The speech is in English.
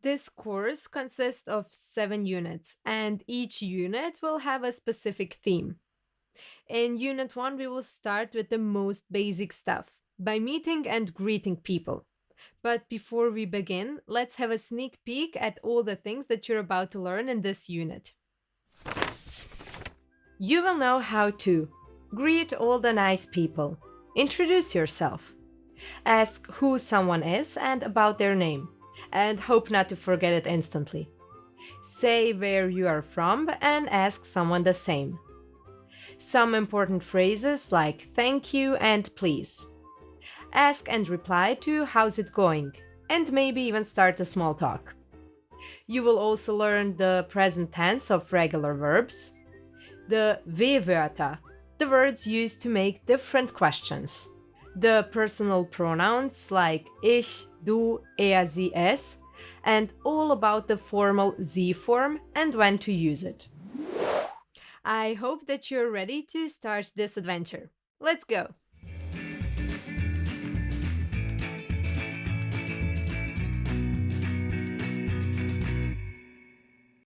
This course consists of 7 units, and each unit will have a specific theme. In Unit 1, we will start with the most basic stuff by meeting and greeting people. But before we begin, let's have a sneak peek at all the things that you're about to learn in this unit. You will know how to greet all the nice people, introduce yourself, ask who someone is and about their name, and hope not to forget it instantly. Say where you are from and ask someone the same. Some important phrases like thank you and please. Ask and reply to how's it going, and maybe even start a small talk. You will also learn the present tense of regular verbs, the V-Wörter, the words used to make different questions, the personal pronouns like ich, du, er, sie, es, and all about the formal Sie form and when to use it. I hope that you're ready to start this adventure. Let's go!